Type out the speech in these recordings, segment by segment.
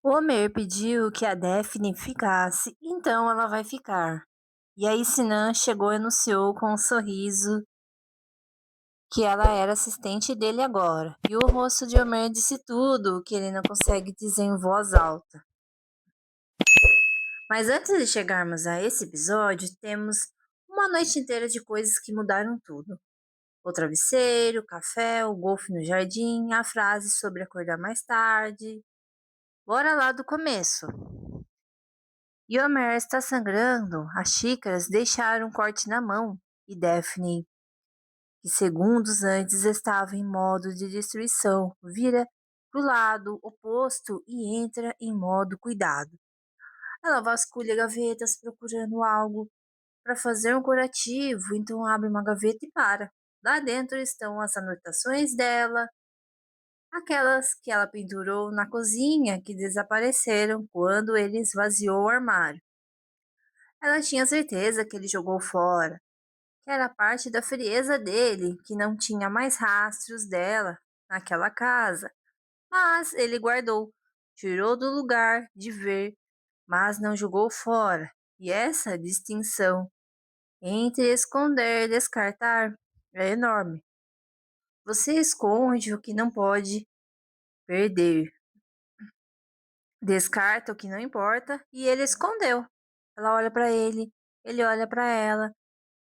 Homer pediu que a Daphne ficasse, então ela vai ficar. E aí Sinan chegou e anunciou com um sorriso que ela era assistente dele agora. E o rosto de Homer disse tudo o que ele não consegue dizer em voz alta. Mas antes de chegarmos a esse episódio, temos uma noite inteira de coisas que mudaram tudo. O travesseiro, o café, o golfe no jardim, a frase sobre acordar mais tarde. Bora lá do começo. Homer está sangrando, as xícaras deixaram um corte na mão, e Daphne, que segundos antes estava em modo de destruição, vira para o lado oposto e entra em modo cuidado. Ela vasculha gavetas procurando algo para fazer um curativo, então abre uma gaveta e para. Lá dentro estão as anotações dela, aquelas que ela pendurou na cozinha que desapareceram quando ele esvaziou o armário. Ela tinha certeza que ele jogou fora, que era parte da frieza dele, que não tinha mais rastros dela naquela casa. Mas ele guardou, tirou do lugar de ver, mas não jogou fora. E essa distinção entre esconder e descartar é enorme. Você esconde o que não pode perder, descarta o que não importa e ele escondeu. Ela olha para ele olha para ela,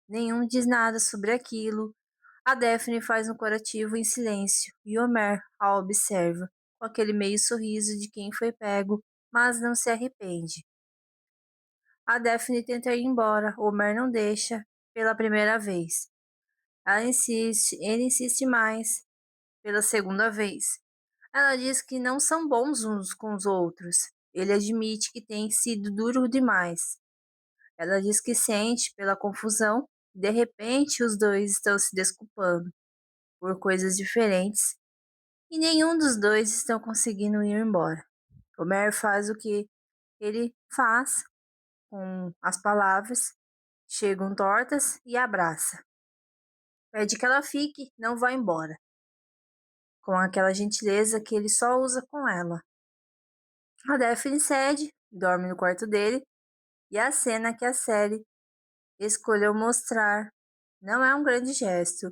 nenhum diz nada sobre aquilo. A Daphne faz um curativo em silêncio e Homer a observa, com aquele meio sorriso de quem foi pego, mas não se arrepende. A Daphne tenta ir embora, Homer não deixa, pela primeira vez. Ele insiste mais, pela segunda vez. Ela diz que não são bons uns com os outros. Ele admite que tem sido duro demais. Ela diz que sente pela confusão. De repente, os dois estão se desculpando por coisas diferentes e nenhum dos dois estão conseguindo ir embora. Homer faz o que ele faz com as palavras, chegam tortas e abraça. Pede que ela fique, não vá embora, com aquela gentileza que ele só usa com ela. A Daphne cede, dorme no quarto dele, e a cena que a série escolheu mostrar não é um grande gesto.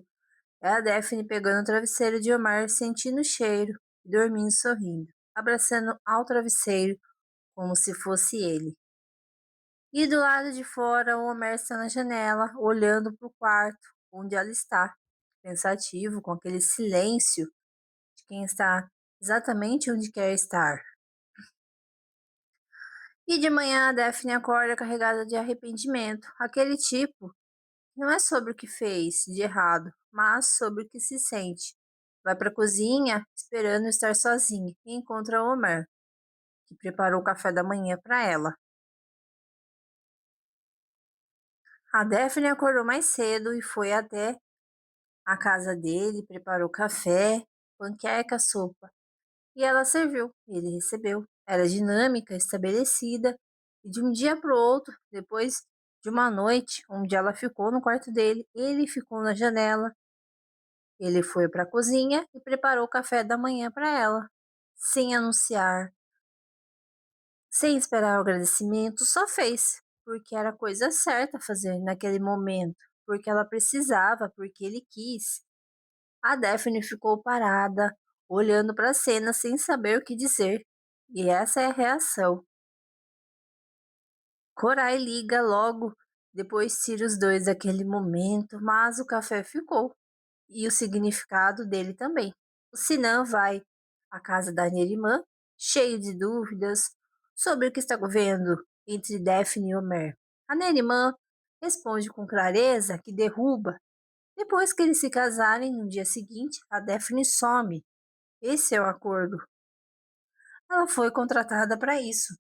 É a Daphne pegando o travesseiro de Homer, sentindo o cheiro e dormindo sorrindo, abraçando ao travesseiro como se fosse ele. E do lado de fora, o Homer está na janela, olhando para o quarto onde ela está, pensativo, com aquele silêncio de quem está exatamente onde quer estar. E de manhã a Daphne acorda carregada de arrependimento, aquele tipo que não é sobre o que fez de errado, mas sobre o que se sente. Vai para a cozinha, esperando estar sozinha, e encontra o Homer, que preparou o café da manhã para ela. A Daphne acordou mais cedo e foi até a casa dele, preparou café, panqueca, sopa. E ela serviu, ele recebeu. Era dinâmica, estabelecida, e de um dia para o outro, depois de uma noite onde ela ficou no quarto dele, ele ficou na janela. Ele foi para a cozinha e preparou o café da manhã para ela, sem anunciar, sem esperar o agradecimento, só fez, porque era a coisa certa a fazer naquele momento, porque ela precisava, porque ele quis. A Daphne ficou parada, olhando para a cena sem saber o que dizer. E essa é a reação. Corai liga logo, depois tira os dois daquele momento, mas o café ficou. E o significado dele também. O Sinan vai à casa da Nerimã, cheio de dúvidas sobre o que está vendo entre Daphne e Homer. A Nerimã responde com clareza que derruba. Depois que eles se casarem, no dia seguinte, a Daphne some. Esse é o acordo. Ela foi contratada para isso.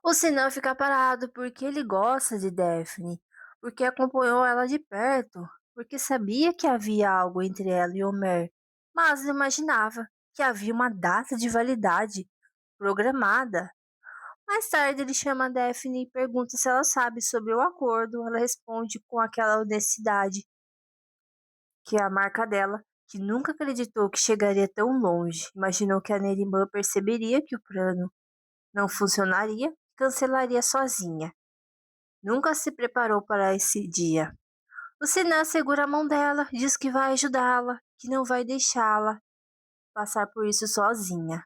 O Sinan fica parado porque ele gosta de Daphne, porque acompanhou ela de perto, porque sabia que havia algo entre ela e Homer, mas não imaginava que havia uma data de validade programada. Mais tarde ele chama a Daphne e pergunta se ela sabe sobre o acordo. Ela responde com aquela honestidade que é a marca dela. que nunca acreditou que chegaria tão longe. Imaginou que a Nerimã perceberia que o plano não funcionaria e cancelaria sozinha. Nunca se preparou para esse dia. O Sinan segura a mão dela, diz que vai ajudá-la, que não vai deixá-la passar por isso sozinha.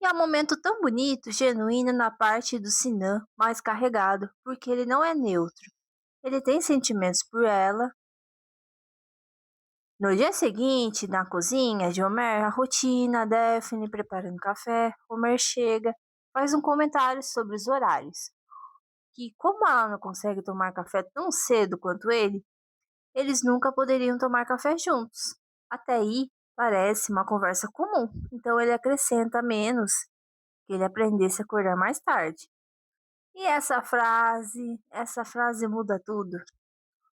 E é um momento tão bonito, genuíno na parte do Sinan, mais carregado, porque ele não é neutro. Ele tem sentimentos por ela. No dia seguinte, na cozinha de Homer, a rotina, Daphne preparando café, Homer chega, faz um comentário sobre os horários. Que como ela não consegue tomar café tão cedo quanto ele, eles nunca poderiam tomar café juntos. Até aí, parece uma conversa comum, então ele acrescenta menos que ele aprendesse a acordar mais tarde. E essa frase muda tudo.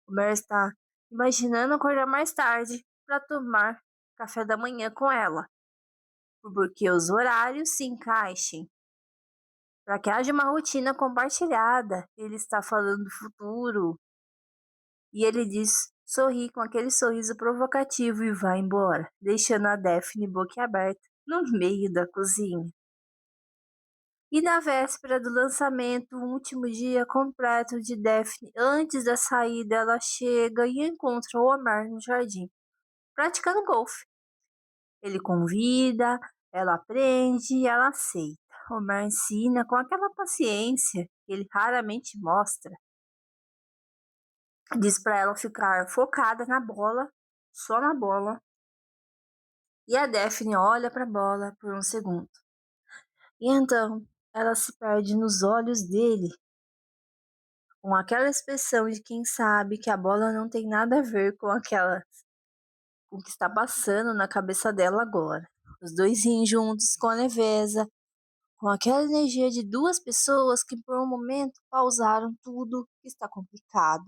O Mer está imaginando acordar mais tarde para tomar café da manhã com ela, porque os horários se encaixem. Para que haja uma rotina compartilhada, ele está falando do futuro. E ele diz, sorri com aquele sorriso provocativo e vai embora, deixando a Daphne boquiaberta no meio da cozinha. E na véspera do lançamento, o último dia completo de Daphne, antes da saída, ela chega e encontra o Omar no jardim, praticando golfe. Ele convida, ela aprende e ela aceita. Omar ensina com aquela paciência que ele raramente mostra. Diz para ela ficar focada na bola, só na bola. E a Daphne olha para a bola por um segundo. E então ela se perde nos olhos dele, com aquela expressão de quem sabe que a bola não tem nada a ver com com o que está passando na cabeça dela agora. Os dois riem juntos com a leveza, com aquela energia de duas pessoas que por um momento pausaram tudo que está complicado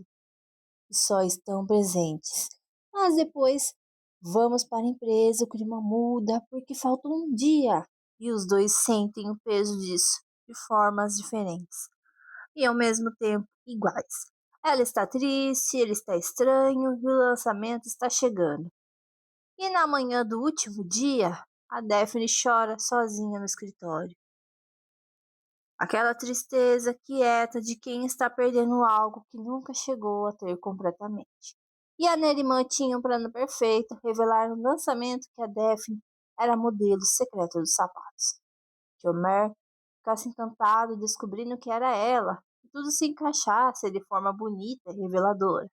e só estão presentes. Mas depois vamos para a empresa, o clima muda porque falta um dia e os dois sentem o peso disso de formas diferentes e ao mesmo tempo iguais. Ela está triste, ele está estranho e o lançamento está chegando. E na manhã do último dia, a Daphne chora sozinha no escritório. Aquela tristeza quieta de quem está perdendo algo que nunca chegou a ter completamente. E a Neriman tinha um plano perfeito, revelar no lançamento que a Daphne era modelo secreto dos sapatos. Que Homer ficasse encantado descobrindo que era ela, e tudo se encaixasse de forma bonita e reveladora.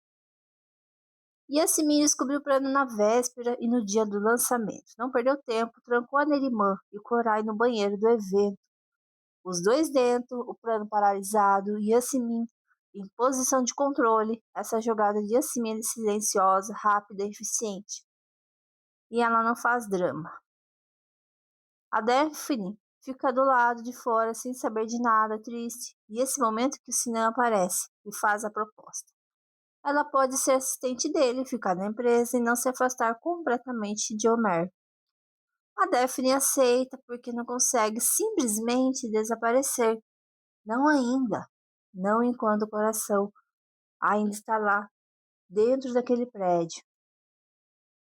E Yasmin descobriu o plano na véspera e no dia do lançamento. Não perdeu tempo, trancou a Neriman e o Korai no banheiro do evento. Os dois dentro, o plano paralisado, e Yasmin em posição de controle. Essa jogada de Yasmin é silenciosa, rápida e eficiente. E ela não faz drama. A Daphne fica do lado de fora sem saber de nada, triste. E esse momento que o Sinan aparece e faz a proposta. Ela pode ser assistente dele, ficar na empresa e não se afastar completamente de Homer. A Daphne aceita porque não consegue simplesmente desaparecer. Não ainda. Não enquanto o coração ainda está lá, dentro daquele prédio.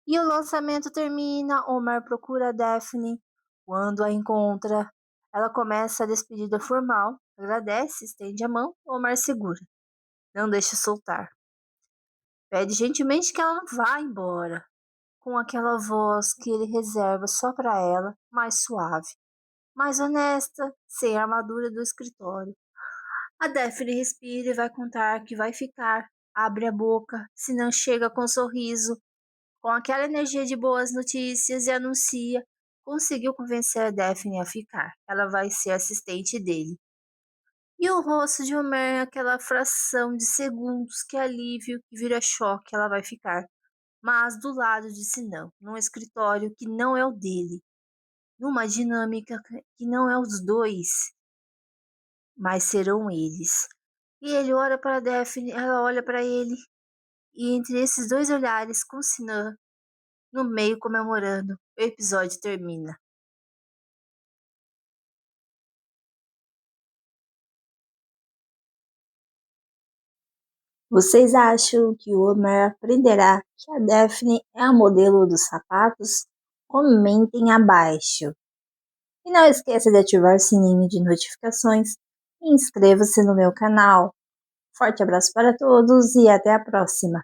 E o lançamento termina, Homer procura a Daphne. Quando a encontra, ela começa a despedida formal, agradece, estende a mão, Homer segura. Não deixa soltar. Pede gentilmente que ela não vá embora, com aquela voz que ele reserva só para ela, mais suave, mais honesta, sem a armadura do escritório. A Daphne respira e vai contar que vai ficar. Abre a boca, se não chega com um sorriso, com aquela energia de boas notícias e anuncia. Conseguiu convencer a Daphne a ficar. Ela vai ser assistente dele. E o rosto de Homer, aquela fração de segundos, que alívio, que vira choque, ela vai ficar. Mas do lado de Sinão, num escritório que não é o dele, numa dinâmica que não é os dois, mas serão eles. E ele olha para Daphne, ela olha para ele, e entre esses dois olhares, com Sinan no meio comemorando, o episódio termina. Vocês acham que o Homer aprenderá que a Daphne é a modelo dos sapatos? Comentem abaixo. E não esqueça de ativar o sininho de notificações e inscreva-se no meu canal. Forte abraço para todos e até a próxima!